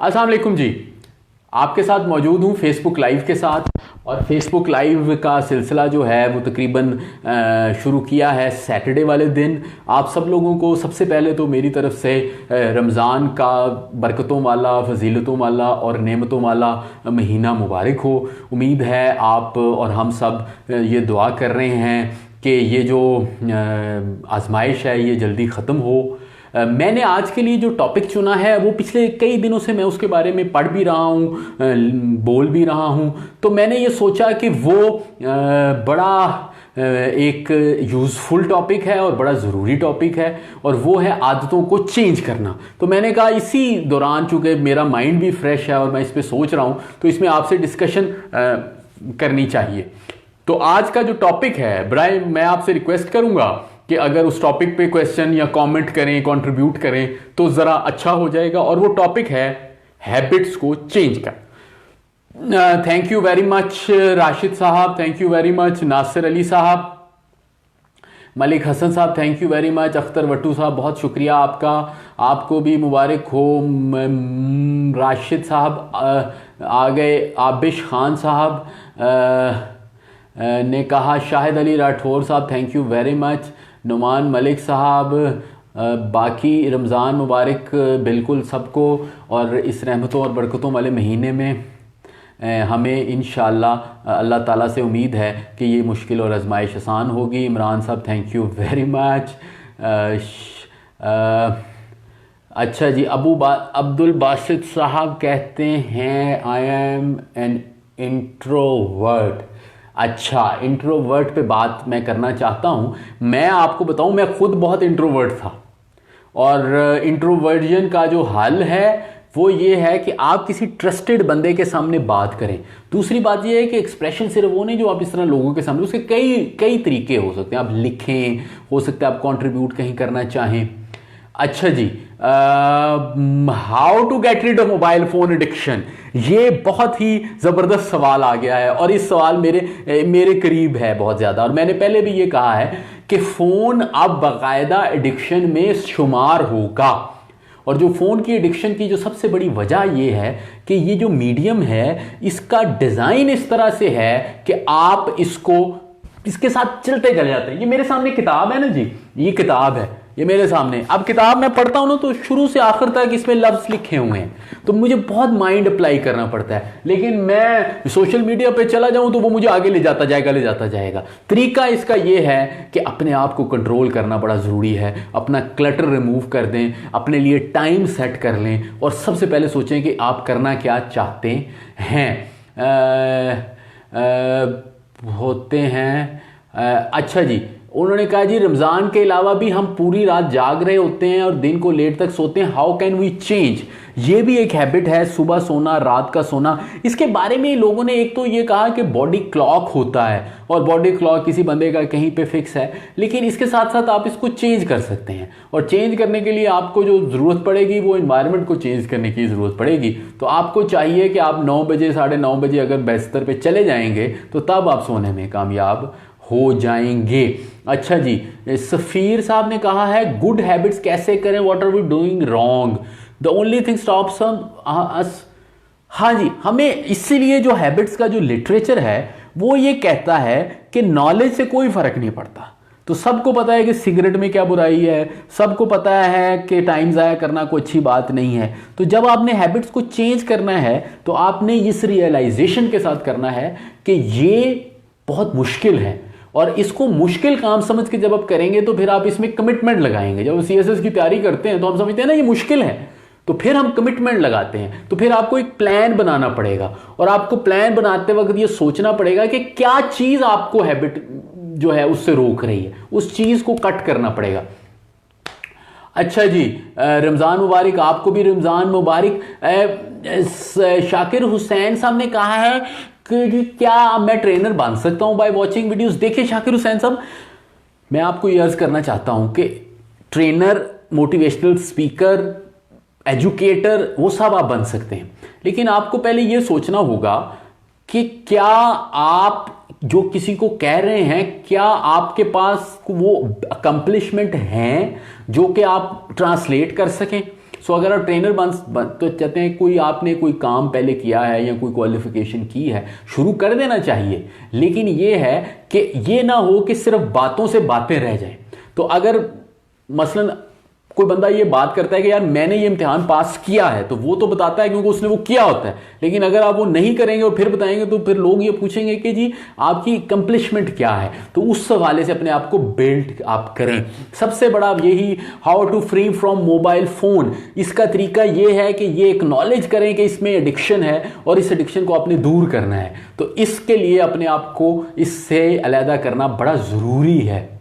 अस्सलाम वालेकुम जी। आपके साथ मौजूद हूँ फेसबुक लाइव के साथ। और फेसबुक लाइव का सिलसिला जो है वो तकरीबन शुरू किया है सैटरडे वाले दिन। आप सब लोगों को सबसे पहले तो मेरी तरफ से रमज़ान का बरकतों वाला, फजीलतों वाला और नेमतों वाला महीना मुबारक हो। उम्मीद है आप और हम सब ये दुआ कर रहे हैं कि ये जो आजमाइश है ये जल्दी ख़त्म हो। मैंने आज के लिए जो टॉपिक चुना है वो पिछले कई दिनों से मैं उसके बारे में पढ़ भी रहा हूँ, बोल भी रहा हूँ। तो मैंने ये सोचा कि वो बड़ा एक यूज़फुल टॉपिक है और बड़ा ज़रूरी टॉपिक है, और वो है आदतों को चेंज करना। तो मैंने कहा इसी दौरान, चूँकि मेरा माइंड भी फ्रेश है और मैं इस पर सोच रहा हूँ, तो इसमें आपसे डिस्कशन करनी चाहिए। तो आज का जो टॉपिक है, बराए मैं आपसे रिक्वेस्ट करूँगा कि अगर उस टॉपिक पे क्वेश्चन या कमेंट करें, कंट्रीब्यूट करें तो ज़रा अच्छा हो जाएगा। और वो टॉपिक है हैबिट्स को चेंज कर। Thank you very much Rashid sahab, thank you very much Nasir Ali sahab, Malik Hasan sahab, thank you very much. Akhtar Wattoo sahab, बहुत शुक्रिया आपका, आपको भी मुबारक हो। राशिद साहब आ गए। आबिश खान साहब ने कहा। शाहिद अली राठौर साहब, thank you very much. Numan Malik साहब, बाकी रमज़ान मुबारक बिल्कुल सबको। और इस रहमतों और बरकतों वाले महीने में हमें इंशाअल्लाह अल्लाह ताला से उम्मीद है कि ये मुश्किल और आजमाइश आसान होगी। इमरान साहब, थैंक यू वेरी मच। अच्छा जी, अब्दुल बासित साहब कहते हैं आई एम एन इंट्रोवर्ट। अच्छा, इंट्रोवर्ट पे बात मैं करना चाहता हूँ। मैं आपको बताऊँ, मैं खुद बहुत इंट्रोवर्ट था, और इंट्रोवर्जन का जो हल है वो ये है कि आप किसी ट्रस्टेड बंदे के सामने बात करें। दूसरी बात ये है कि एक्सप्रेशन सिर्फ वो नहीं जो आप इस तरह लोगों के सामने, उसके कई तरीके हो सकते हैं। आप लिखें, हो सकता है आप कंट्रीब्यूट कहीं करना चाहें। अच्छा जी, how to get rid of mobile phone addiction, ये बहुत ही ज़बरदस्त सवाल आ गया है, और इस सवाल मेरे करीब है बहुत ज़्यादा। और मैंने पहले भी ये कहा है कि फ़ोन अब बाकायदा एडिक्शन में शुमार होगा। और जो फ़ोन की एडिक्शन की जो सबसे बड़ी वजह ये है कि ये जो मीडियम है इसका डिज़ाइन इस तरह से है कि आप इसके साथ चलते चले जाते हैं। ये मेरे सामने किताब है ना जी, ये किताब है, ये मेरे सामने। अब किताब मैं पढ़ता हूँ ना, तो शुरू से आखिर तक इसमें लफ्ज़ लिखे हुए हैं, तो मुझे बहुत माइंड अप्लाई करना पड़ता है। लेकिन मैं सोशल मीडिया पे चला जाऊँ तो वो मुझे आगे ले जाता जाएगा। तरीका इसका ये है कि अपने आप को कंट्रोल करना बड़ा ज़रूरी है। अपना क्लटर रिमूव कर दें, अपने लिए टाइम सेट कर लें, और सबसे पहले सोचें कि आप करना क्या चाहते हैं। होते हैं। अच्छा जी, उन्होंने कहा जी रमज़ान के अलावा भी हम पूरी रात जाग रहे होते हैं और दिन को लेट तक सोते हैं, हाउ कैन वी चेंज। ये भी एक हैबिट है, सुबह सोना, रात का सोना। इसके बारे में लोगों ने एक तो ये कहा कि बॉडी क्लॉक होता है, और बॉडी क्लॉक किसी बंदे का कहीं पे फिक्स है, लेकिन इसके साथ साथ आप इसको चेंज कर सकते हैं। और चेंज करने के लिए आपको जो ज़रूरत पड़ेगी वो इन्वायरमेंट को चेंज करने की ज़रूरत पड़ेगी। तो आपको चाहिए कि आप 9 बजे, 9:30 बजे अगर बिस्तर पे चले जाएंगे तो तब आप सोने में कामयाब हो जाएंगे। अच्छा जी, सफ़ीर साहब ने कहा है गुड हैबिट्स कैसे करें, what are we doing wrong, the only thing stops us. हाँ जी, हमें इसीलिए जो हैबिट्स का जो लिटरेचर है वो ये कहता है कि नॉलेज से कोई फ़र्क नहीं पड़ता। तो सबको पता है कि सिगरेट में क्या बुराई है, सबको पता है कि टाइम ज़ाया करना कोई अच्छी बात नहीं है। तो जब आपने हैबिट्स को चेंज करना है तो आपने इस रियलाइजेशन के साथ करना है कि ये बहुत मुश्किल है, और इसको मुश्किल काम समझ के जब आप करेंगे तो फिर आप इसमें कमिटमेंट लगाएंगे। जब CSS की तैयारी करते हैं तो हम समझते हैं ना ये मुश्किल है, तो फिर हम कमिटमेंट लगाते हैं। तो फिर आपको एक प्लान बनाना पड़ेगा, और आपको प्लान बनाते वक्त ये सोचना पड़ेगा कि क्या चीज़ आपको हैबिट जो है उससे रोक रही है, उस चीज़ को कट करना पड़ेगा। अच्छा जी, रमज़ान मुबारक, आपको भी रमज़ान मुबारक। शाकिर हुसैन साहब ने कहा है कि क्या मैं ट्रेनर बन सकता हूं बाय वॉचिंग वीडियोस। देखिए शाकिर हुसैन साहब, मैं आपको ये अर्ज करना चाहता हूं कि ट्रेनर, मोटिवेशनल स्पीकर, एजुकेटर, वो सब आप बन सकते हैं, लेकिन आपको पहले ये सोचना होगा कि क्या आप जो किसी को कह रहे हैं, क्या आपके पास वो अकम्पलिशमेंट हैं जो कि आप ट्रांसलेट कर सकें। सो अगर आप ट्रेनर तो चाहते हैं, कोई आपने कोई काम पहले किया है या कोई क्वालिफिकेशन की है, शुरू कर देना चाहिए। लेकिन ये है कि ये ना हो कि सिर्फ बातों से बातें रह जाएं। तो अगर मसलन कोई बंदा ये बात करता है कि यार मैंने ये इम्तिहान पास किया है, तो वो तो बताता है क्योंकि उसने वो किया होता है। लेकिन अगर आप वो नहीं करेंगे और फिर बताएंगे तो फिर लोग ये पूछेंगे कि जी आपकी कंप्लिशमेंट क्या है। तो उस हवाले से अपने आप को बिल्ड आप करें। सबसे बड़ा यही how to free from mobile phone, इसका तरीका ये है कि ये एक्नॉलेज करें कि इसमें एडिक्शन है और इस एडिक्शन को आपने दूर करना है। तो इसके लिए अपने आप को इससे अलहदा करना बड़ा ज़रूरी है।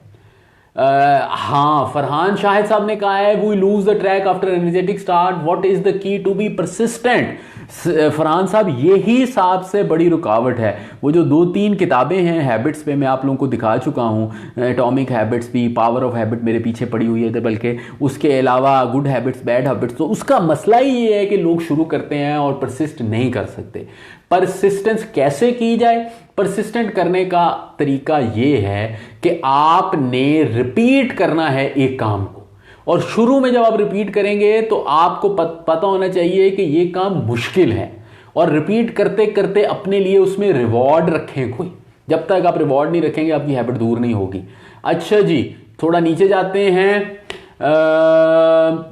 हाँ, फरहान शाहिद साहब ने कहा है we lose the track after energetic start, what is the key to be persistent. Farhan साहब, यही सबसे बड़ी रुकावट है। वो जो 2-3 किताबें हैं हैबिट्स पे, मैं आप लोगों को दिखा चुका हूँ, एटॉमिक हैबिट्स भी, पावर ऑफ हैबिट मेरे पीछे पड़ी हुई है, बल्कि उसके अलावा गुड हैबिट्स, बैड हैबिट्स। तो उसका मसला ही ये है कि लोग शुरू करते हैं और परसिस्ट नहीं कर सकते। परसिस्टेंस कैसे की जाए? परसिस्टेंट करने का तरीका ये है कि आपने रिपीट करना है एक काम को, और शुरू में जब आप रिपीट करेंगे तो आपको पता होना चाहिए कि ये काम मुश्किल है, और रिपीट करते करते अपने लिए उसमें रिवॉर्ड रखें कोई। जब तक आप रिवॉर्ड नहीं रखेंगे आपकी हैबिट दूर नहीं होगी। अच्छा जी, थोड़ा नीचे जाते हैं।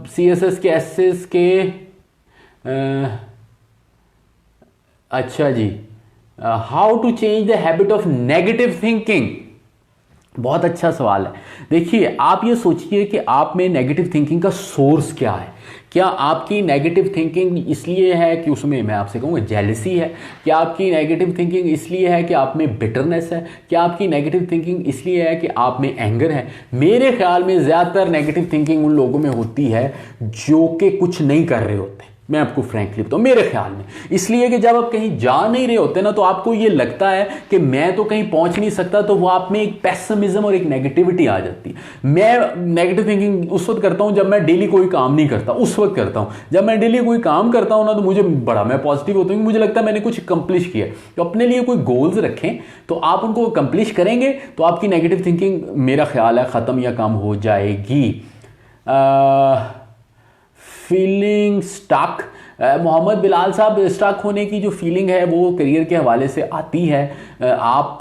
CSS के एसएस के अच्छा जी, how to change the habit of negative thinking, बहुत अच्छा सवाल है। देखिए, आप ये सोचिए कि आप में नेगेटिव थिंकिंग का सोर्स क्या है। क्या आपकी नेगेटिव थिंकिंग इसलिए है कि उसमें, मैं आपसे कहूँगा, जेलसी है? क्या आपकी नेगेटिव थिंकिंग इसलिए है कि आप में बिटरनेस है? क्या आपकी नेगेटिव थिंकिंग इसलिए है कि आप में एंगर है? मेरे ख्याल में ज़्यादातर नेगेटिव थिंकिंग उन लोगों में होती है जो कि कुछ नहीं कर रहे होते। मैं आपको फ्रैंकली बताऊं, मेरे ख्याल में इसलिए कि जब आप कहीं जा नहीं रहे होते ना, तो आपको ये लगता है कि मैं तो कहीं पहुंच नहीं सकता, तो वो आप में एक पेसिमिज्म और एक नेगेटिविटी आ जाती है। मैं नेगेटिव थिंकिंग उस वक्त करता हूं जब मैं डेली कोई काम नहीं करता, उस वक्त करता हूं। जब मैं डेली कोई काम करता हूं ना, तो मुझे बड़ा, मैं पॉजिटिव होता हूं, मुझे लगता है मैंने कुछ कंप्लीश किया। तो अपने लिए कोई गोल्स रखें, तो आप उनको कंप्लीश करेंगे तो आपकी नेगेटिव थिंकिंग, मेरा ख्याल है, ख़त्म या कम हो जाएगी। फीलिंग स्टक, मोहम्मद बिलाल साहब, स्टक होने की जो फीलिंग है वो करियर के हवाले से आती है। आप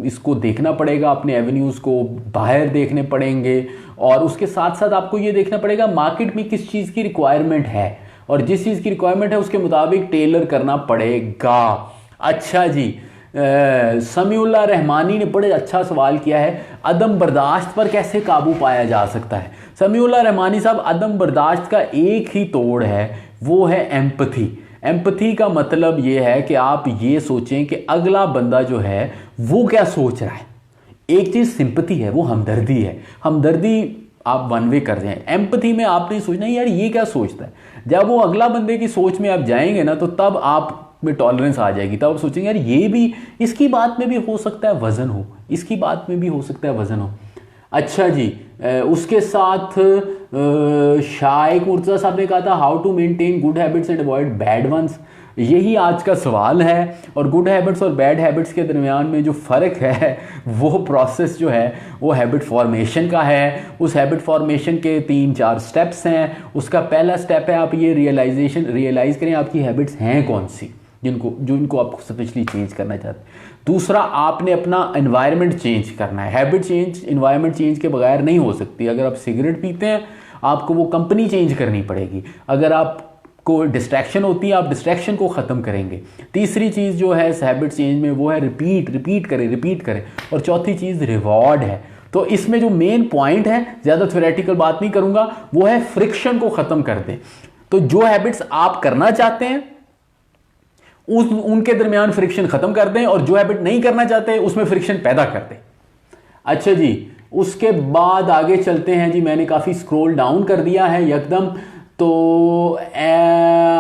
इसको देखना पड़ेगा, अपने एवेन्यूज़ को बाहर देखने पड़ेंगे, और उसके साथ साथ आपको ये देखना पड़ेगा मार्केट में किस चीज़ की रिक्वायरमेंट है, और जिस चीज़ की रिक्वायरमेंट है उसके मुताबिक टेलर करना पड़ेगा। अच्छा जी, समीउल्लाह रहमानी ने बड़े अच्छा सवाल किया है, अदम बर्दाश्त पर कैसे काबू पाया जा सकता है? समीउल्लाह रहमानी साहब, अदम बर्दाश्त का एक ही तोड़ है, वो है एम्पथी। एम्पथी का मतलब ये है कि आप ये सोचें कि अगला बंदा जो है वो क्या सोच रहा है। एक चीज़ सिंपथी है, वो हमदर्दी है। हमदर्दी आप वन वे कर जाएं। एम्पथी में आप नहीं सोचना यार ये क्या सोचता है। जब वो अगला बंदे की सोच में आप जाएंगे ना, तो तब आप में टॉलरेंस आ जाएगी। तब आप सोचेंगे यार ये भी, इसकी बात में भी हो सकता है वजन हो, इसकी बात में भी हो सकता है वजन हो। अच्छा जी, उसके साथ शाइक मुर्तज़ा साहब ने कहा था how to maintain good habits and avoid bad ones. यही आज का सवाल है, और गुड हैबिट्स और बैड हैबिट्स के दरमियान में जो फ़र्क है, वो प्रोसेस जो है वो हैबिट फॉर्मेशन का है। उस हैबिट फॉर्मेशन के 3-4 स्टेप्स हैं। उसका पहला स्टेप है आप ये रियलाइज़ करें आपकी हैबिट्स हैं कौन सी, जिनको आप स्पेशली चेंज करना चाहते हैं। दूसरा, आपने अपना एनवायरनमेंट चेंज करना है। हैबिट चेंज एनवायरनमेंट चेंज के बगैर नहीं हो सकती। अगर आप सिगरेट पीते हैं, आपको वो कंपनी चेंज करनी पड़ेगी। अगर आपको डिस्ट्रैक्शन होती है, आप डिस्ट्रैक्शन को ख़त्म करेंगे। तीसरी चीज़ जो है इस हैबिट चेंज में, वो है रिपीट करें। और चौथी चीज़ रिवॉर्ड है। तो इसमें जो मेन पॉइंट है, ज़्यादा थ्योरेटिकल बात नहीं करूँगा, वो है फ्रिक्शन को ख़त्म कर दें। तो जो हैबिट्स आप करना चाहते हैं उनके दरमियान फ्रिक्शन खत्म कर दें, और जो हैबिट नहीं करना चाहते उसमें फ्रिक्शन पैदा कर दें। अच्छा जी, उसके बाद आगे चलते हैं जी। मैंने काफ़ी स्क्रॉल डाउन कर दिया है यकदम। तो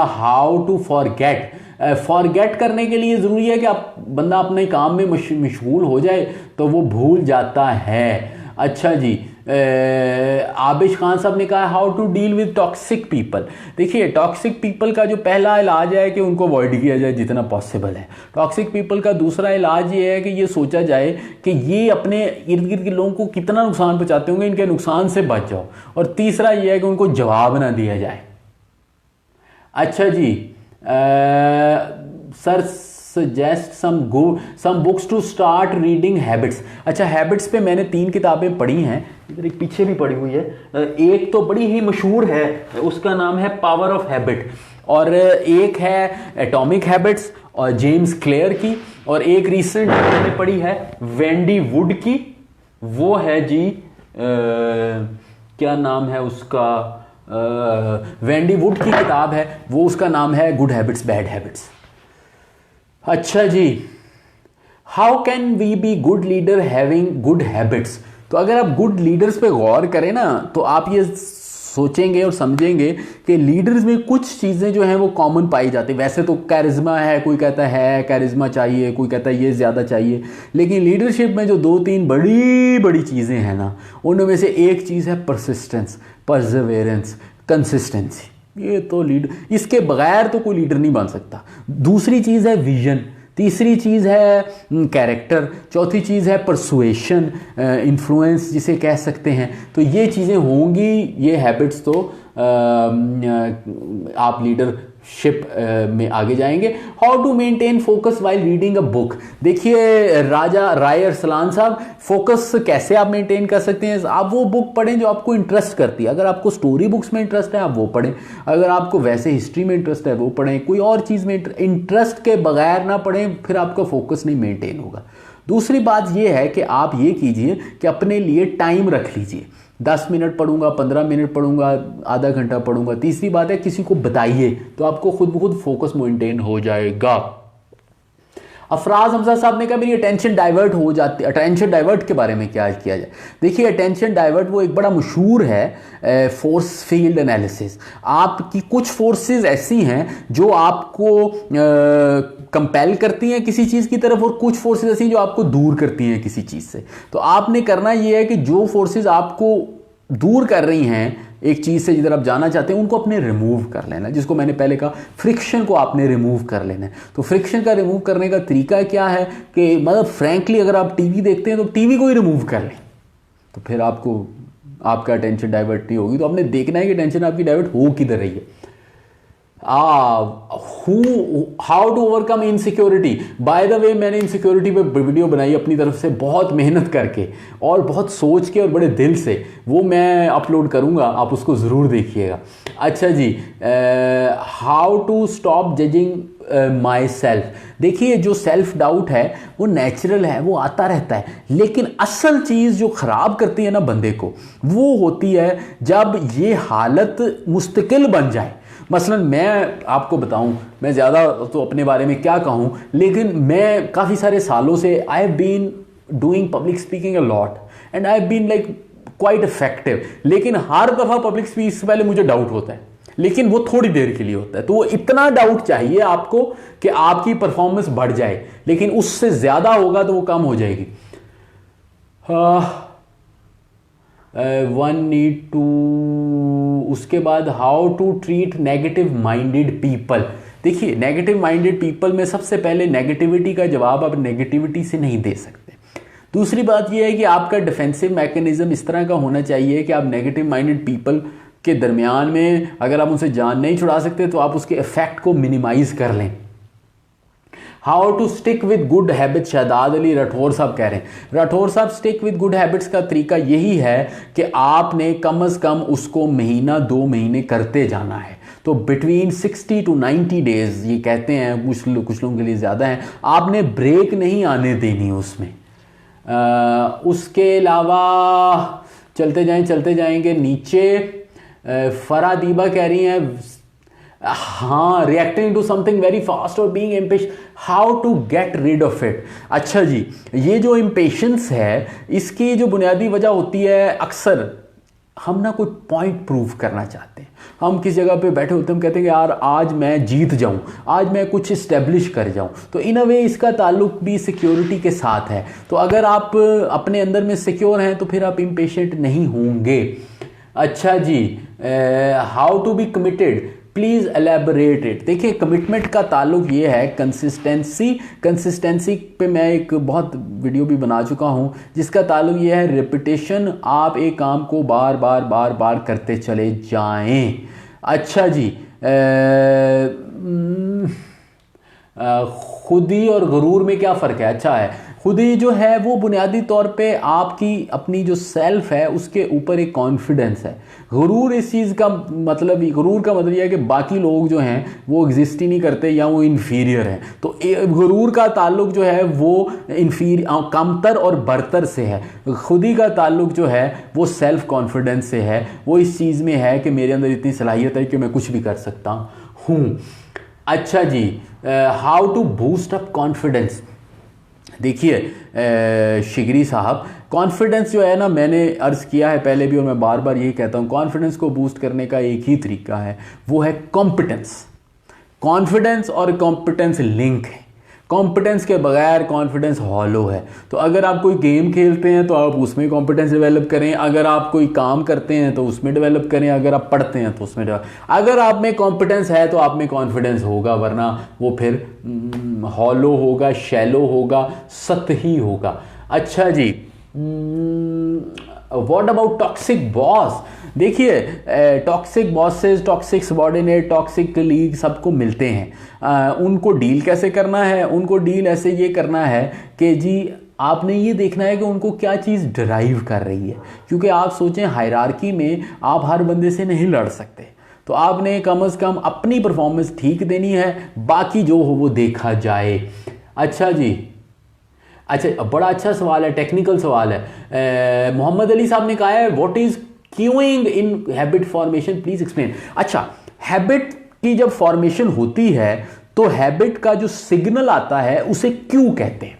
हाउ टू फॉरगेट करने के लिए ज़रूरी है कि बंदा अपने काम में मशगूल हो जाए तो वो भूल जाता है। अच्छा जी, आबिश खान साहब ने कहा how to deal with toxic people. देखिए, टॉक्सिक पीपल का जो पहला इलाज है कि उनको अवॉइड किया जाए जितना पॉसिबल है। टॉक्सिक पीपल का दूसरा इलाज ये है कि ये सोचा जाए कि ये अपने इर्द गिर्द के लोगों को कितना नुकसान पहुंचाते होंगे, इनके नुकसान से बच जाओ। और तीसरा ये है कि उनको जवाब ना दिया जाए। अच्छा जी, sir suggest some books to start reading habits. अच्छा, हैबिट्स पे मैंने 3 किताबें पढ़ी हैं, इधर एक पीछे भी पढ़ी हुई है। एक तो बड़ी ही मशहूर है, उसका नाम है पावर ऑफ हैबिट, और एक है एटॉमिक हैबिट्स और जेम्स क्लियर की, और एक रिसेंट मैंने पढ़ी है वेंडी वुड की, वो है जी क्या नाम है उसका, वेंडी वुड की किताब है वो, उसका नाम है गुड हैबिट्स बैड हैबिट्स। अच्छा जी, how can we be good leader having good habits. तो अगर आप गुड लीडर्स पे गौर करें ना, तो आप ये सोचेंगे और समझेंगे कि लीडर्स में कुछ चीज़ें जो हैं वो कॉमन पाई जाती है। वैसे तो कैरिज्मा है, कोई कहता है कैरिज्मा चाहिए, कोई कहता है ये ज़्यादा चाहिए, लेकिन लीडरशिप में जो 2-3 बड़ी बड़ी चीज़ें हैं ना, उनमें से एक चीज़ है परसिस्टेंस, परसिवेरेंस, कंसिस्टेंसी। ये तो लीडर, इसके बगैर तो कोई लीडर नहीं बन सकता। दूसरी चीज़ है विजन, तीसरी चीज़ है कैरेक्टर, चौथी चीज़ है परसुएशन, इन्फ्लुएंस जिसे कह सकते हैं। तो ये चीज़ें होंगी, ये हैबिट्स तो आप लीडरशिप में आगे जाएंगे। How to maintain focus while reading a book. देखिए राजा राय अरसलान साहब, फोकस कैसे आप मेंटेन कर सकते हैं। आप वो बुक पढ़ें जो आपको इंटरेस्ट करती है। अगर आपको स्टोरी बुक्स में इंटरेस्ट है आप वो पढ़ें, अगर आपको वैसे हिस्ट्री में इंटरेस्ट है वो पढ़ें, कोई और चीज़ में इंटरेस्ट के बगैर ना पढ़ें, फिर आपका फोकस नहीं मेंटेन होगा। दूसरी बात यह है कि आप ये कीजिए कि अपने लिए टाइम रख लीजिए, 10 मिनट पढ़ूंगा, 15 मिनट पढ़ूंगा, आधा घंटा पढ़ूंगा। तीसरी बात है किसी को बताइए, तो आपको खुद ब खुद फोकस मेंटेन हो जाएगा। अफराज हमजा साहब ने कहा मेरी अटेंशन डाइवर्ट हो जाती है। अटेंशन डाइवर्ट के बारे में क्या किया जाए। देखिए अटेंशन डाइवर्ट वो एक बड़ा मशहूर है फोर्स फील्ड एनालिसिस। आपकी कुछ फोर्सेस ऐसी हैं जो आपको कंपेल करती हैं किसी चीज़ की तरफ, और कुछ फोर्सेस ऐसी जो आपको दूर करती हैं किसी चीज़ से। तो आपने करना ये है कि जो फोर्सेस आपको दूर कर रही हैं एक चीज़ से जिधर आप जाना चाहते हैं, उनको अपने रिमूव कर लेना, जिसको मैंने पहले कहा फ्रिक्शन को आपने रिमूव कर लेना है। तो फ्रिक्शन का रिमूव करने का तरीका क्या है कि मतलब फ्रैंकली अगर आप टीवी देखते हैं तो टीवी को ही रिमूव कर लें, तो फिर आपको आपका अटेंशन डाइवर्ट नहीं होगी। तो आपने देखना है कि टेंशन आपकी डाइवर्ट हो किधर रही है। How to overcome insecurity. By the way मैंने इनसिक्योरिटी पे वीडियो बनाई अपनी तरफ से, बहुत मेहनत करके और बहुत सोच के और बड़े दिल से, वो मैं अपलोड करूंगा, आप उसको ज़रूर देखिएगा। अच्छा जी, how to stop judging myself. देखिए जो सेल्फ डाउट है वो नेचुरल है, वो आता रहता है, लेकिन असल चीज़ जो ख़राब करती है ना बंदे को, वो होती है जब ये हालत मुस्तकिल बन जाए। मसलन मैं आपको बताऊं, मैं ज़्यादा तो अपने बारे में क्या कहूं, लेकिन मैं काफ़ी सारे सालों से I have been doing public speaking a lot and I have been like quite effective. लेकिन हर दफ़ा पब्लिक स्पीच से पहले मुझे डाउट होता है, लेकिन वो थोड़ी देर के लिए होता है। तो वो इतना डाउट चाहिए आपको कि आपकी परफॉर्मेंस बढ़ जाए, लेकिन उससे ज़्यादा होगा तो वो कम हो जाएगी। वन नीड टू, उसके बाद how to treat negative minded people. देखिए नेगेटिव माइंडेड पीपल में सबसे पहले नेगेटिविटी का जवाब आप नेगेटिविटी से नहीं दे सकते। दूसरी बात यह है कि आपका डिफेंसिव मैकेनिज्म इस तरह का होना चाहिए कि आप नेगेटिव माइंडेड पीपल के दरमियान में अगर आप उनसे जान नहीं छुड़ा सकते तो आप उसके इफेक्ट को मिनिमाइज कर लें। How to stick with good habits, Shahdad Ali Rathore Sahab कह रहे हैं। राठौर साहब स्टिक विद गुड हैबिट्स का तरीका यही है कि आपने कम से कम उसको महीना 2 महीने करते जाना है। तो बिटवीन 60 to 90 डेज ये कहते हैं, कुछ लोगों के लिए ज़्यादा है, आपने ब्रेक नहीं आने देनी उसमें। उसके अलावा चलते जाएंगे नीचे। फरा दीबा कह रही हैं हाँ, reacting to something very fast और being impatient, how to get rid of it. अच्छा जी, ये जो इम्पेशेंस है इसकी जो बुनियादी वजह होती है, अक्सर हम ना कोई पॉइंट प्रूव करना चाहते हैं। हम किस जगह पे बैठे होते हैं, हम कहते हैं कि यार आज मैं जीत जाऊं, आज मैं कुछ इस्टेब्लिश कर जाऊं। तो इन अ वे इसका ताल्लुक भी सिक्योरिटी के साथ है। तो अगर आप अपने अंदर में सिक्योर हैं तो फिर आप इम्पेशेंट नहीं होंगे। अच्छा जी, how to be committed, please elaborate it. देखिए कमिटमेंट का ताल्लुक ये है कंसिस्टेंसी पे मैं एक बहुत वीडियो भी बना चुका हूँ, जिसका ताल्लुक ये है रिपीटेशन। आप एक काम को बार बार करते चले जाएं। अच्छा जी, खुदी और गुरूर में क्या फ़र्क है? अच्छा है, खुदी जो है वो बुनियादी तौर पे आपकी अपनी जो सेल्फ है उसके ऊपर एक कॉन्फिडेंस है। गुरूर इस चीज़ का मतलब, गुरूर का मतलब यह है कि बाकी लोग जो हैं वो एग्जिस्ट ही नहीं करते या वो इन्फीरियर हैं। तो गुरूर का ताल्लुक जो है वो कमतर और बरतर से है। खुदी का ताल्लुक जो है वो सेल्फ कॉन्फिडेंस से है। वो इस चीज़ में है कि मेरे अंदर इतनी सलाहियत है कि मैं कुछ भी कर सकता हूँ। अच्छा जी, how to boost up confidence. देखिए शिगरी साहब, कॉन्फिडेंस जो है ना, मैंने अर्ज़ किया है पहले भी और मैं बार बार यही कहता हूँ, कॉन्फिडेंस को बूस्ट करने का एक ही तरीका है, वो है कॉम्पिटेंस। कॉन्फिडेंस और कॉम्पिटेंस लिंक है। कॉम्पिटेंस के बगैर कॉन्फिडेंस हॉलो है। तो अगर आप कोई गेम खेलते हैं तो आप उसमें कॉम्पिटेंस डेवलप करें, अगर आप कोई काम करते हैं तो उसमें डेवलप करें, अगर आप पढ़ते हैं तो उसमें अगर आप में कॉम्पिटेंस है तो आप में कॉन्फिडेंस होगा, वरना वो फिर हॉलो होगा, शैलो होगा, सतही होगा। अच्छा जी, व्हाट अबाउट टॉक्सिक बॉस। देखिए toxic bosses, toxic subordinate, toxic colleague सबको मिलते हैं। उनको डील कैसे करना है? उनको डील ऐसे ये करना है कि जी आपने ये देखना है कि उनको क्या चीज़ ड्राइव कर रही है। क्योंकि आप सोचें हायरार्की में आप हर बंदे से नहीं लड़ सकते, तो आपने कम से कम अपनी परफॉर्मेंस ठीक देनी है, बाकी जो हो वो देखा जाए। अच्छा जी, अच्छा बड़ा अच्छा सवाल है, टेक्निकल सवाल है। मोहम्मद अली साहब ने कहा है what is queuing in habit formation, please explain. अच्छा, हैबिट की जब फॉर्मेशन होती है तो हैबिट का जो सिग्नल आता है उसे क्यू कहते हैं।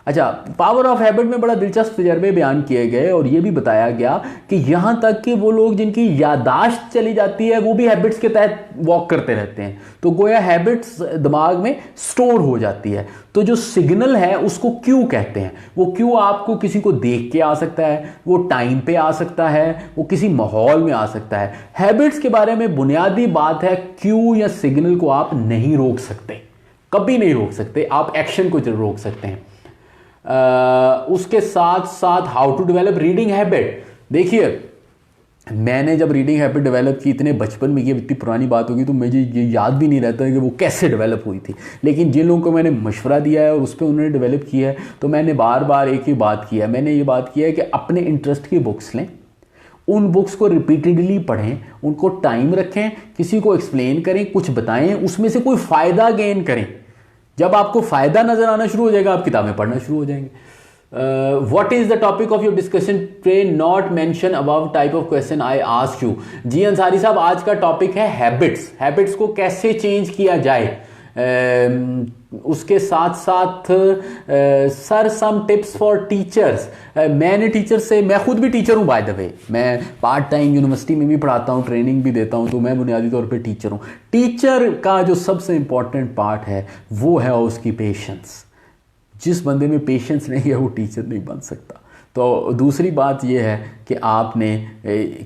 अच्छा, पावर ऑफ हैबिट में बड़ा दिलचस्प तजर्बे बयान किए गए और ये भी बताया गया कि यहाँ तक कि वो लोग जिनकी यादाश्त चली जाती है वो भी हैबिट्स के तहत वॉक करते रहते हैं। तो गोया हैबिट्स दिमाग में स्टोर हो जाती है। तो जो सिग्नल है उसको क्यू कहते हैं। वो क्यू आपको किसी को देख के आ सकता है, वो टाइम पे आ सकता है, वो किसी माहौल में आ सकता है। हैबिट्स के बारे में बुनियादी बात है, क्यू या सिग्नल को आप नहीं रोक सकते, कभी नहीं रोक सकते। आप एक्शन को जरूर रोक सकते हैं। उसके साथ साथ how to develop reading habit. देखिए मैंने जब रीडिंग हैबिट डेवलप की इतने बचपन में, ये इतनी पुरानी बात होगी तो मुझे ये याद भी नहीं रहता है कि वो कैसे डेवलप हुई थी, लेकिन जिन लोगों को मैंने मशवरा दिया है और उस पर उन्होंने डेवलप किया है, तो मैंने बार बार एक ही बात किया है। मैंने ये बात किया है कि अपने इंटरेस्ट की बुक्स लें, उन बुक्स को रिपीटेडली पढ़ें, उनको टाइम रखें, किसी को एक्सप्लेन करें, कुछ बताएं, उसमें से कोई फ़ायदा गेन करें। जब आपको फ़ायदा नज़र आना शुरू हो जाएगा आप किताबें पढ़ना शुरू हो जाएंगे। What is the topic of your discussion today, not mention above type of question I asked you. जी अंसारी साहब, आज का टॉपिक है हैबिट्स। हैबिट्स को कैसे चेंज किया जाए। उसके साथ साथ sir some tips for teachers. मैंने टीचर से, मैं खुद भी टीचर हूँ बाय द वे, मैं पार्ट टाइम यूनिवर्सिटी में भी पढ़ाता हूँ, ट्रेनिंग भी देता हूँ, तो मैं बुनियादी तौर पे टीचर हूँ। टीचर का जो सबसे इम्पॉर्टेंट पार्ट है वो है उसकी पेशेंस। जिस बंदे में पेशेंस नहीं है वो टीचर नहीं बन सकता। तो दूसरी बात यह है कि आपने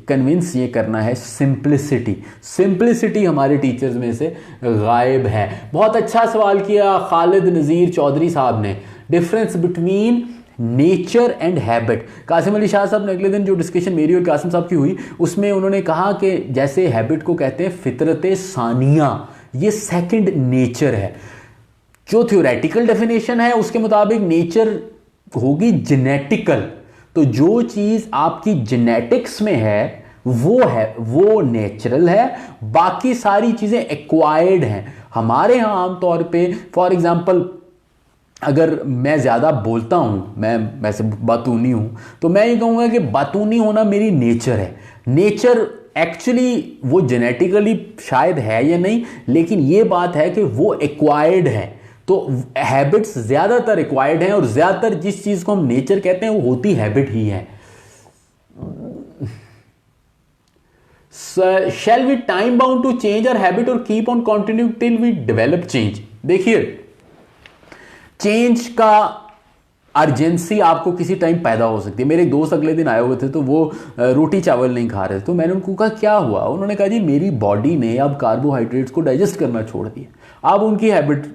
कन्विंस ये करना है सिंप्लिसिटी। सिंप्लिसिटी हमारे टीचर्स में से गायब है। बहुत अच्छा सवाल किया खालिद नज़ीर चौधरी साहब ने, difference between nature and habit. Qasim Ali Shah Sahab ने अगले दिन जो डिस्कशन मेरी और कासिम साहब की हुई उसमें उन्होंने कहा कि जैसे हैबिट को कहते हैं फितरत सानिया, ये सेकंड नेचर है। जो थ्योरेटिकल डेफिनेशन है उसके मुताबिक नेचर होगी जेनेटिकल। तो जो चीज़ आपकी जेनेटिक्स में है वो नेचुरल है, बाकी सारी चीज़ें एक्वायर्ड हैं। हमारे यहाँ आमतौर पे फॉर एग्जांपल अगर मैं ज़्यादा बोलता हूँ, मैं वैसे बातूनी हूँ, तो मैं ये कहूँगा कि बातूनी होना मेरी नेचर है। नेचर एक्चुअली वो जेनेटिकली शायद है या नहीं, लेकिन ये बात है कि वो एक्वायर्ड है। तो हैबिट्स ज़्यादातर एक्वायर्ड हैं और ज़्यादातर जिस चीज़ को हम नेचर कहते हैं वो होती हैबिट ही है। Shall we time bound to change our habit और keep on continue till we develop change. देखिए चेंज का अर्जेंसी आपको किसी टाइम पैदा हो सकती है। मेरे एक दोस्त अगले दिन आए हुए थे तो वो रोटी चावल नहीं खा रहे थे, तो मैंने उनको कहा क्या हुआ। उन्होंने कहा जी मेरी बॉडी ने अब कार्बोहाइड्रेट्स को डाइजेस्ट करना छोड़ दिया। अब उनकी हैबिट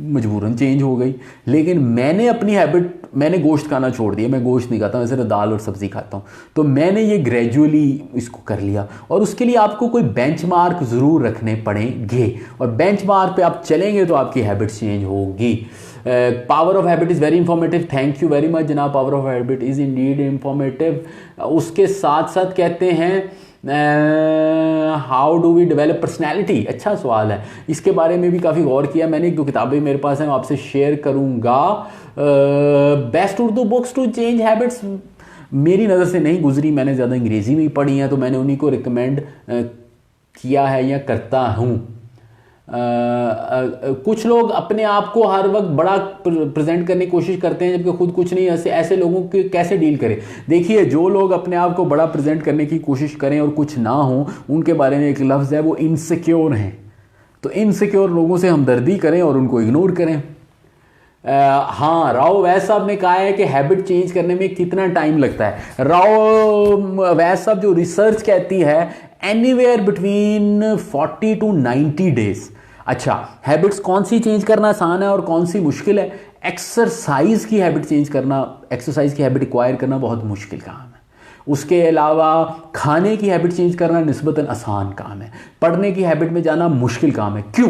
मजबूरन चेंज हो गई, लेकिन मैंने अपनी हैबिट मैंने गोश्त खाना छोड़ दिया, मैं गोश्त नहीं खाता, मैं सिर्फ दाल और सब्ज़ी खाता हूँ। तो मैंने ये ग्रेजुअली इसको कर लिया, और उसके लिए आपको कोई बेंचमार्क ज़रूर रखने पड़ेंगे, और बेंचमार्क पे आप चलेंगे तो आपकी हैबिट्स चेंज होगी। Power of habit is very informative, thank you very much जनाब, power of habit is indeed informative. उसके साथ साथ कहते हैं how do we develop personality, अच्छा सवाल है, इसके बारे में भी काफ़ी गौर किया मैंने। एक दो किताबें मेरे पास हैं, मैं आपसे शेयर करूँगा। Best Urdu books to change habits मेरी नज़र से नहीं गुजरी, मैंने ज़्यादा अंग्रेज़ी में ही पढ़ी हैं, तो मैंने उन्हीं को रिकमेंड किया है या करता हूँ। कुछ लोग अपने आप को हर वक्त बड़ा प्रेजेंट करने की कोशिश करते हैं जबकि खुद कुछ नहीं, ऐसे लोगों के कैसे डील करें। देखिए, जो लोग अपने आप को बड़ा प्रेजेंट करने की कोशिश करें और कुछ ना हो, उनके बारे में एक लफ्ज़ है, वो इनसिक्योर हैं। तो इनसिक्योर लोगों से हमदर्दी करें और उनको इग्नोर करें। हाँ, राव वैस साहब ने कहा है कि हैबिट चेंज करने में कितना टाइम लगता है। राव वैस साहब जो रिसर्च कहती है एनीवेयर बिटवीन 40 to 90 डेज। अच्छा, हैबिट्स कौन सी चेंज करना आसान है और कौन सी मुश्किल है? एक्सरसाइज की हैबिट चेंज करना, एक्सरसाइज की हैबिट एक्वायर करना बहुत मुश्किल काम है। उसके अलावा खाने की हैबिट चेंज करना निस्बतन आसान काम है। पढ़ने की हैबिट में जाना मुश्किल काम है। क्यों?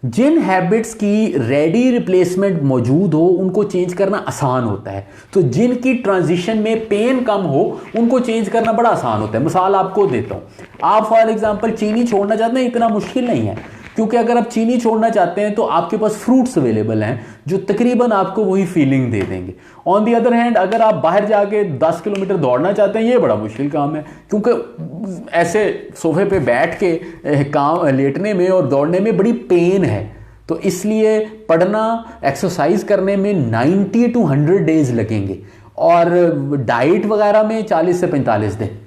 जिन हैबिट्स की रेडी रिप्लेसमेंट मौजूद हो उनको चेंज करना आसान होता है, तो जिनकी ट्रांजिशन में पेन कम हो उनको चेंज करना बड़ा आसान होता है। मिसाल आपको देता हूँ, आप फॉर एग्जांपल चीनी छोड़ना चाहते हैं, इतना मुश्किल नहीं है, क्योंकि अगर आप चीनी छोड़ना चाहते हैं तो आपके पास फ्रूट्स अवेलेबल हैं जो तकरीबन आपको वही फीलिंग दे देंगे। ऑन दी अदर हैंड, अगर आप बाहर जाके 10 किलोमीटर दौड़ना चाहते हैं, ये बड़ा मुश्किल काम है, क्योंकि ऐसे सोफे पे बैठ के काम लेटने में और दौड़ने में बड़ी पेन है। तो इसलिए पढ़ना, एक्सरसाइज करने में 90 to 100 डेज लगेंगे, और डाइट वगैरह में 40 से 45 दिन।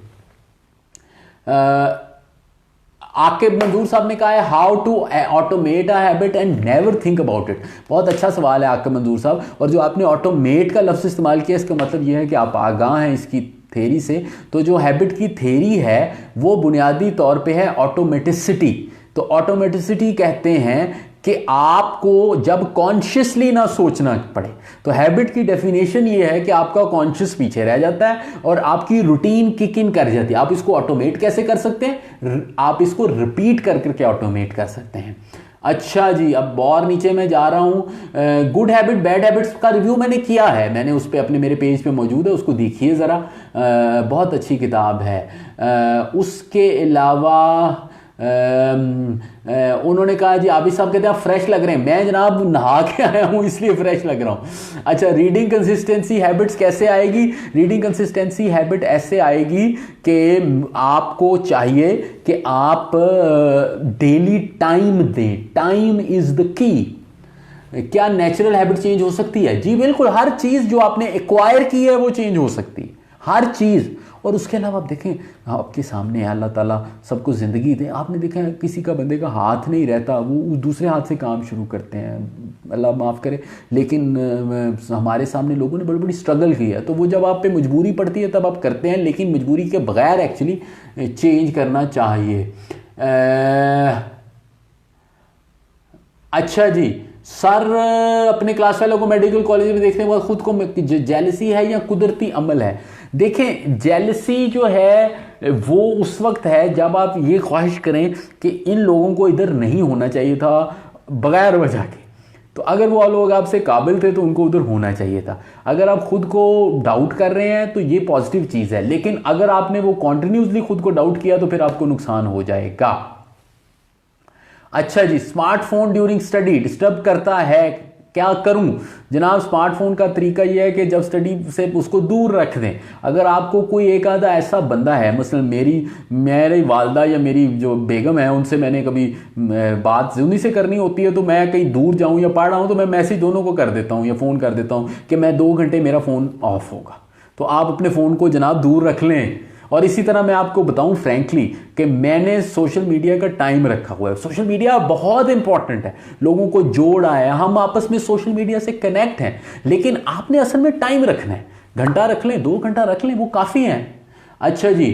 आकिब मंजूर साहब ने कहा है how to automate a habit and never think about it. बहुत अच्छा सवाल है आकिब मंजूर साहब, और जो आपने ऑटोमेट का लफ्ज़ इस्तेमाल किया, इसका मतलब यह है कि आप आगाह हैं इसकी थेरी से। तो जो हैबिट की थेरी है वो बुनियादी तौर पे है ऑटोमेटिसिटी। तो ऑटोमेटिसिटी कहते हैं कि आपको जब कॉन्शियसली ना सोचना पड़े। तो हैबिट की डेफिनेशन ये है कि आपका कॉन्शियस पीछे रह जाता है और आपकी रूटीन किक इन कर जाती है। आप इसको ऑटोमेट कैसे कर सकते हैं? आप इसको रिपीट कर करके ऑटोमेट कर सकते हैं। अच्छा जी, अब और नीचे मैं जा रहा हूँ। गुड हैबिट बैड हैबिट्स का रिव्यू मैंने किया है, मैंने उस पर अपने मेरे पेज पे मौजूद है, उसको देखिए ज़रा, बहुत अच्छी किताब है। उसके अलावा उन्होंने कहा जी, आबिद साहब कहते हैं आप फ्रेश लग रहे हैं। मैं जनाब नहा के आया हूँ इसलिए फ्रेश लग रहा हूँ। अच्छा, रीडिंग कंसिस्टेंसी हैबिट्स कैसे आएगी? रीडिंग कंसिस्टेंसी हैबिट ऐसे आएगी कि आपको चाहिए कि आप डेली टाइम दें। टाइम इज द की। क्या नेचुरल हैबिट चेंज हो सकती है? जी बिल्कुल, हर चीज़ जो आपने एक्वायर की है वो चेंज हो सकती है, हर चीज़। और उसके अलावा आप देखें, आपके सामने है, अल्लाह ताला सबको ज़िंदगी दे। आपने देखा है किसी का बंदे का हाथ नहीं रहता, वो दूसरे हाथ से काम शुरू करते हैं, अल्लाह माफ़ करे, लेकिन हमारे सामने लोगों ने बड़ी बड़ी स्ट्रगल की है। तो वो जब आप पे मजबूरी पड़ती है तब आप करते हैं, लेकिन मजबूरी के बगैर एक्चुअली चेंज करना चाहिए। अच्छा जी सर, अपने क्लास वालों को मेडिकल कॉलेज में देखने के बाद खुद को जेलसी है या कुदरती अमल है? देखें, जेलसी जो है वो उस वक्त है जब आप ये ख्वाहिश करें कि इन लोगों को इधर नहीं होना चाहिए था बगैर वजह के। तो अगर वो लोग आपसे काबिल थे तो उनको उधर होना चाहिए था। अगर आप खुद को डाउट कर रहे हैं तो ये पॉजिटिव चीज़ है, लेकिन अगर आपने वो कॉन्टिन्यूसली खुद को डाउट किया तो फिर आपको नुकसान हो जाएगा। अच्छा जी, स्मार्टफोन ड्यूरिंग स्टडी डिस्टर्ब करता है, क्या करूं? जनाब, स्मार्टफोन का तरीका यह है कि जब स्टडी से उसको दूर रख दें। अगर आपको कोई एक आधा ऐसा बंदा है, मसलन मेरी वालदा या मेरी जो बेगम है, उनसे मैंने कभी बात उन्हीं से करनी होती है, तो मैं कहीं दूर जाऊं या पढ़ रहा हूं तो मैं मैसेज दोनों को कर देता हूं या फ़ोन कर देता हूं कि मैं 2 घंटे मेरा फ़ोन ऑफ होगा। तो आप अपने फ़ोन को जनाब दूर रख लें। और इसी तरह मैं आपको बताऊं फ्रैंकली कि मैंने सोशल मीडिया का टाइम रखा हुआ है। सोशल मीडिया बहुत इंपॉर्टेंट है, लोगों को जोड़ा है, हम आपस में सोशल मीडिया से कनेक्ट हैं, लेकिन आपने असल में टाइम रखना है। घंटा रख लें, 2 घंटा रख लें, वो काफ़ी है। अच्छा जी,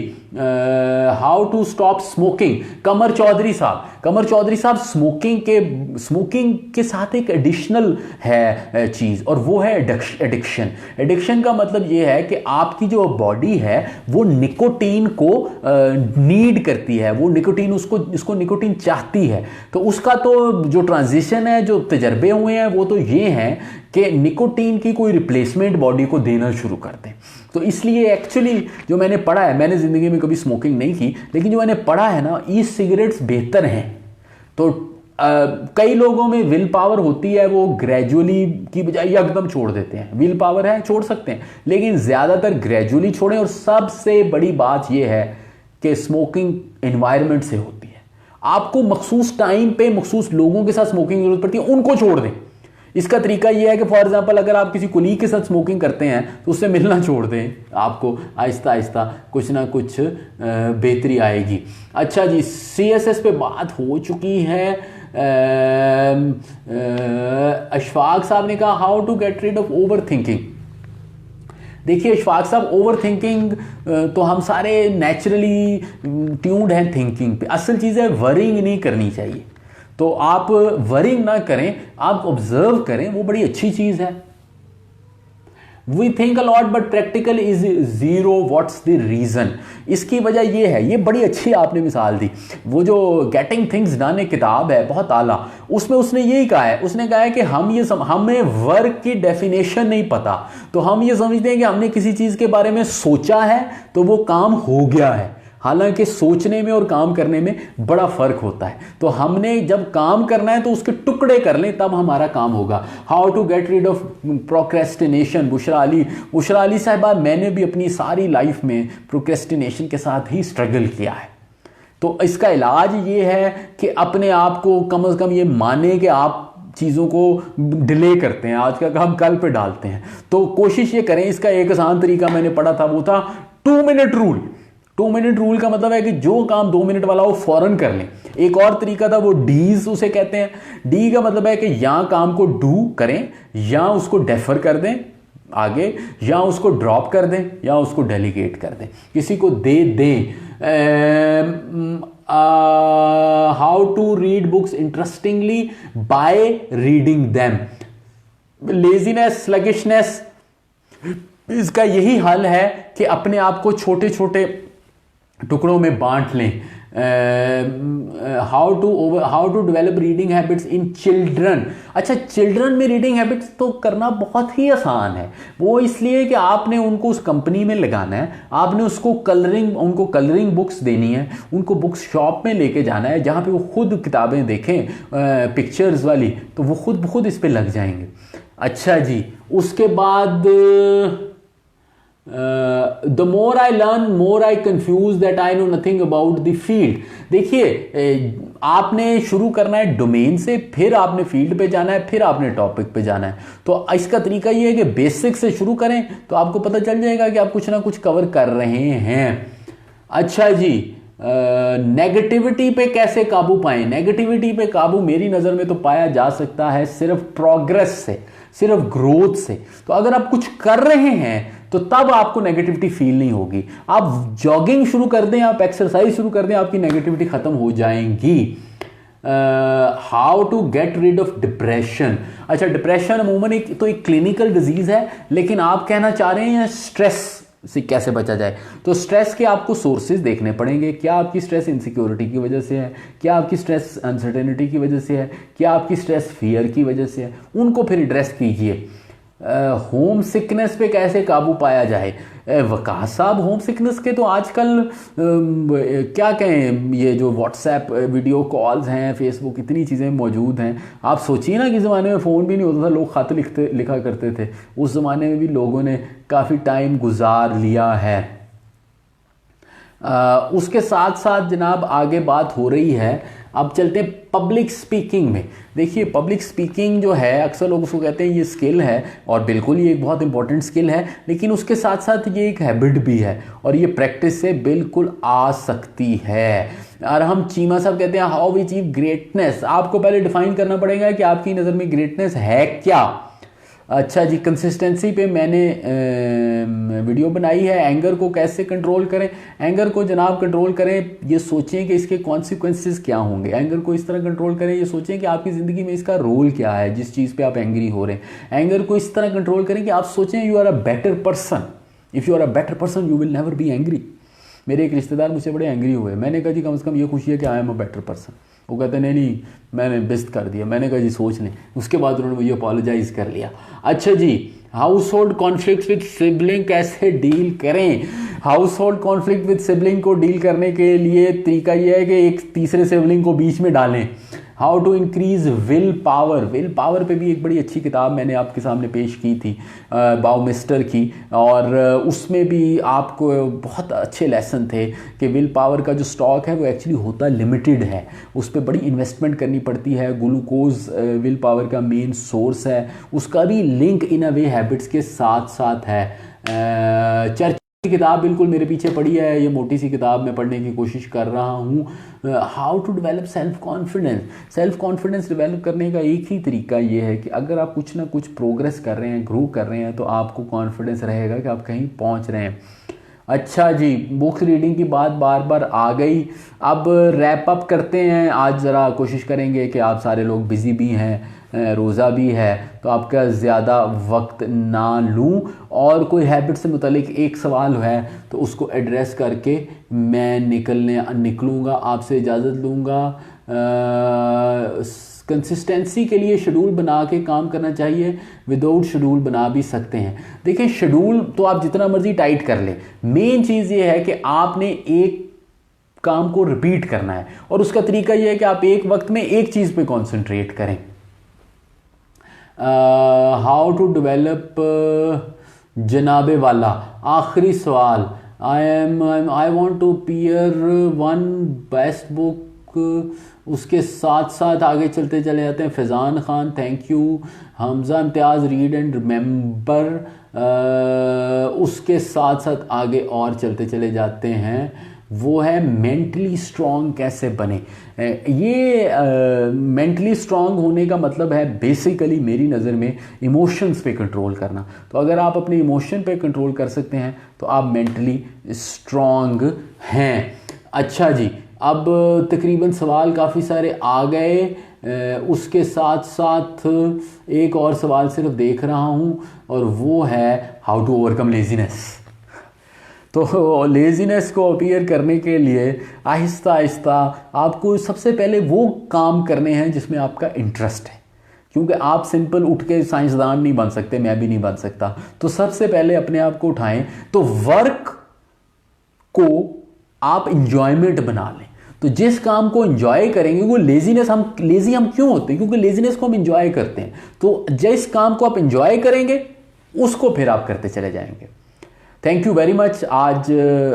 हाउ टू स्टॉप स्मोकिंग, कमर चौधरी साहब। कमर चौधरी साहब स्मोकिंग के साथ एक एडिशनल है चीज़, और वो है एडिक्शन। एडिक्शन का मतलब ये है कि आपकी जो बॉडी है वो निकोटीन को नीड करती है, वो निकोटीन उसको निकोटीन चाहती है। तो उसका तो जो ट्रांजिशन है, जो तजर्बे हुए हैं, वो तो ये हैं कि निकोटीन की कोई रिप्लेसमेंट बॉडी को देना शुरू कर दें। तो इसलिए एक्चुअली जो मैंने पढ़ा है, मैंने ज़िंदगी में कभी स्मोकिंग नहीं की, लेकिन जो मैंने पढ़ा है ना, ई सिगरेट्स बेहतर हैं। तो कई लोगों में विल पावर होती है, वो ग्रेजुअली की बजाय एकदम छोड़ देते हैं। विल पावर है, छोड़ सकते हैं, लेकिन ज़्यादातर ग्रेजुअली छोड़ें। और सबसे बड़ी बात यह है कि स्मोकिंग एनवायरनमेंट से होती है। आपको मखसूस टाइम पे मखसूस लोगों के साथ स्मोकिंग की जरूरत पड़ती है, उनको छोड़ दें। इसका तरीका यह है कि फॉर एग्जांपल अगर आप किसी कुलीग के साथ स्मोकिंग करते हैं तो उससे मिलना छोड़ दें, आपको आहिस्ता आहिस्ता कुछ ना कुछ बेहतरी आएगी। अच्छा जी, CSS पे बात हो चुकी है। अशफाक साहब ने कहा how to get rid of overthinking. देखिए अशफाक साहब, ओवर थिंकिंग तो हम सारे नेचुरली ट्यून्ड हैं थिंकिंग पे। असल चीज़ है वरिंग नहीं करनी चाहिए। तो आप वरिंग ना करें, आप ऑब्जर्व करें, वो बड़ी अच्छी चीज़ है। We think a lot but practical is zero, what's the reason. इसकी वजह ये है, ये बड़ी अच्छी आपने मिसाल दी। वो जो गेटिंग थिंग्स डन एक किताब है बहुत आला, उसमें उसने यही कहा है, उसने कहा है कि हमें वर्क की डेफिनेशन नहीं पता, तो हम ये समझते हैं कि हमने किसी चीज़ के बारे में सोचा है तो वो काम हो गया है। हालांकि सोचने में और काम करने में बड़ा फ़र्क होता है। तो हमने जब काम करना है तो उसके टुकड़े कर लें, तब हमारा काम होगा। How to get rid of procrastination, Bushra Ali Sahiba, मैंने भी अपनी सारी लाइफ में प्रोक्रेस्टिनेशन के साथ ही स्ट्रगल किया है। तो इसका इलाज ये है कि अपने आप को कम से कम ये माने कि आप चीज़ों को डिले करते हैं, आज का काम कल पे डालते हैं। तो कोशिश ये करें। इसका एक आसान तरीका मैंने पढ़ा था, वो था 2 मिनट रूल। 2 मिनट रूल का मतलब है कि जो काम 2 मिनट वाला वो फौरन कर लें। एक और तरीका था, वो डीज उसे कहते हैं। डी का मतलब है कि या काम को डू करें, या उसको डेफर कर दें आगे, या उसको ड्रॉप कर दें, या उसको डेलीगेट कर दें, किसी को दे दें। How to read books interestingly by reading them. Laziness, sluggishness, इसका यही हल है कि अपने आप को छोटे छोटे टुकड़ों में बांट लें। How to develop reading habits in children. अच्छा, चिल्ड्रन में रीडिंग हैबिट्स तो करना बहुत ही आसान है। वो इसलिए कि आपने उनको उस कंपनी में लगाना है, आपने उनको कलरिंग बुक्स देनी है, उनको बुक्स शॉप में लेके जाना है जहाँ पे वो खुद किताबें देखें पिक्चर्स वाली, तो वो खुद ब खुद इस पे लग जाएंगे। अच्छा जी, उसके बाद the more I learn more I confuse that I know nothing about the field. देखिए, आपने शुरू करना है डोमेन से, फिर आपने फील्ड पे जाना है, फिर आपने टॉपिक पे जाना है। तो इसका तरीका ये है कि बेसिक से शुरू करें तो आपको पता चल जाएगा कि आप कुछ ना कुछ कवर कर रहे हैं। अच्छा जी, नेगेटिविटी पे कैसे काबू पाएं। नेगेटिविटी पे काबू मेरी नज़र में तो पाया जा सकता है सिर्फ प्रोग्रेस से, सिर्फ ग्रोथ से। तो अगर आप कुछ कर रहे हैं तो तब आपको नेगेटिविटी फील नहीं होगी। आप जॉगिंग शुरू कर दें, आप एक्सरसाइज शुरू कर दें, आपकी नेगेटिविटी खत्म हो जाएंगी। How to get rid of depression. अच्छा, डिप्रेशन अमूमन एक क्लिनिकल डिजीज है, लेकिन आप कहना चाह रहे हैं स्ट्रेस से कैसे बचा जाए। तो स्ट्रेस के आपको सोर्सेज देखने पड़ेंगे। क्या आपकी स्ट्रेस इनसिक्योरिटी की वजह से है, क्या आपकी स्ट्रेस अनसर्टेनिटी की वजह से है, क्या आपकी स्ट्रेस फियर की वजह से है, उनको फिर एड्रेस कीजिए। होम सिकनेस पे कैसे काबू पाया जाए। वकास साहब, होम सिकनेस के तो आजकल क्या कहें, ये जो व्हाट्सएप वीडियो कॉल्स हैं, फेसबुक, इतनी चीज़ें मौजूद हैं। आप सोचिए ना कि ज़माने में फ़ोन भी नहीं होता था, लोग खत लिखा करते थे। उस ज़माने में भी लोगों ने काफ़ी टाइम गुजार लिया है। उसके साथ साथ जनाब आगे बात हो रही है, अब चलते हैं पब्लिक स्पीकिंग में। देखिए, पब्लिक स्पीकिंग जो है अक्सर लोग उसको कहते हैं ये स्किल है, और बिल्कुल ये एक बहुत इंपॉर्टेंट स्किल है, लेकिन उसके साथ साथ ये एक हैबिट भी है, और ये प्रैक्टिस से बिल्कुल आ सकती है। और हम चीमा साहब कहते हैं हाउ वी अचीव ग्रेटनेस। आपको पहले डिफाइन करना पड़ेगा कि आपकी नज़र में ग्रेटनेस है क्या। अच्छा जी, कंसिस्टेंसी पे मैंने वीडियो बनाई है। एंगर को कैसे कंट्रोल करें? एंगर को जनाब कंट्रोल करें, ये सोचें कि इसके कॉन्सिक्वेंसेस क्या होंगे। एंगर को इस तरह कंट्रोल करें, ये सोचें कि आपकी ज़िंदगी में इसका रोल क्या है जिस चीज़ पे आप एंग्री हो रहे हैं। एंगर को इस तरह कंट्रोल करें कि आप सोचें you are a better person. If you are a better person you will never be angry. मेरे एक रिश्तेदार मुझसे बड़े एंग्री हुए। मैंने कहा जी कम से कम ये खुशी है कि I am a better person. वो कहते नहीं नहीं मैंने बेस्ट कर दिया। मैंने कहा जी सोच लें। उसके बाद उन्होंने मुझे अपोलोजाइज कर लिया। अच्छा जी, household conflict with sibling कैसे डील करें? Household conflict with sibling को डील करने के लिए तरीका यह है कि एक तीसरे सिबलिंग को बीच में डालें। How to increase will power. Will power पे भी एक बड़ी अच्छी किताब मैंने आपके सामने पेश की थी बाउमिस्टर की, और उसमें भी आपको बहुत अच्छे लेसन थे कि विल पावर का जो स्टॉक है वो एक्चुअली होता लिमिटेड है, उस पर बड़ी इन्वेस्टमेंट करनी पड़ती है। ग्लूकोज विल पावर का मेन सोर्स है, उसका भी link in a way habits के साथ साथ है। चर्च की किताब बिल्कुल मेरे पीछे पड़ी है, ये मोटी सी किताब मैं पढ़ने की कोशिश कर रहा हूँ। How to develop self confidence. Self confidence develop करने का एक ही तरीका ये है कि अगर आप कुछ ना कुछ प्रोग्रेस कर रहे हैं, ग्रो कर रहे हैं, तो आपको कॉन्फिडेंस रहेगा कि आप कहीं पहुँच रहे हैं। अच्छा जी, बुक्स रीडिंग की बात बार बार आ गई। अब रैप अप करते हैं। आज ज़रा कोशिश करेंगे कि आप सारे लोग बिज़ी भी हैं, रोज़ा भी है, तो आपका ज़्यादा वक्त ना लूँ, और कोई हैबिट से मुतालिक एक सवाल है तो उसको एड्रेस करके मैं निकलूँगा, आपसे इजाज़त लूँगा। कंसिस्टेंसी के लिए शेड्यूल बना के काम करना चाहिए, विदाउट शेड्यूल बना भी सकते हैं। देखिए शेड्यूल तो आप जितना मर्जी टाइट कर लें, मेन चीज़ ये है कि आपने एक काम को रिपीट करना है, और उसका तरीका यह है कि आप एक वक्त में एक चीज़ पे कॉन्सेंट्रेट करें। हाउ टू डेवलप जनाबे वाला। आखिरी सवाल, I want to peer one best book. उसके साथ साथ आगे चलते चले जाते हैं। Faizan Khan thank you. Hamza Imtiaz read and remember. उसके साथ साथ आगे और चलते चले जाते हैं, वो है मेंटली स्ट्रॉन्ग कैसे बने। ये मेंटली स्ट्रॉन्ग होने का मतलब है बेसिकली मेरी नज़र में इमोशंस पे कंट्रोल करना। तो अगर आप अपने इमोशन पे कंट्रोल कर सकते हैं तो आप मेंटली स्ट्रॉन्ग हैं। अच्छा जी, अब तकरीबन सवाल काफ़ी सारे आ गए। उसके साथ साथ एक और सवाल सिर्फ देख रहा हूँ, और वो है हाउ टू ओवरकम लेज़ीनेस। तो लेज़ीनेस को अपीयर करने के लिए आहिस्ता आहिस्ता आपको सबसे पहले वो काम करने हैं जिसमें आपका इंटरेस्ट है, क्योंकि आप सिंपल उठ के साइंसदान नहीं बन सकते, मैं भी नहीं बन सकता। तो सबसे पहले अपने आप को उठाएं, तो वर्क को आप इंजॉयमेंट बना लें। तो जिस काम को एंजॉय करेंगे वो लेज़ीनेस, हम लेज़ी हम क्यों होते हैं? क्योंकि लेज़ीनेस को हम एंजॉय करते हैं। तो जिस काम को आप एंजॉय करेंगे उसको फिर आप करते चले जाएंगे। Thank you very much. आज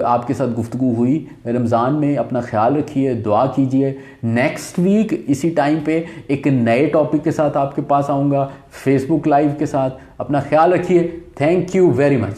आपके साथ गुफ्तगू हुई। रमज़ान में अपना ख्याल रखिए, दुआ कीजिए। नेक्स्ट वीक इसी टाइम पे एक नए टॉपिक के साथ आपके पास आऊँगा, फेसबुक लाइव के साथ। अपना ख्याल रखिए। Thank you very much.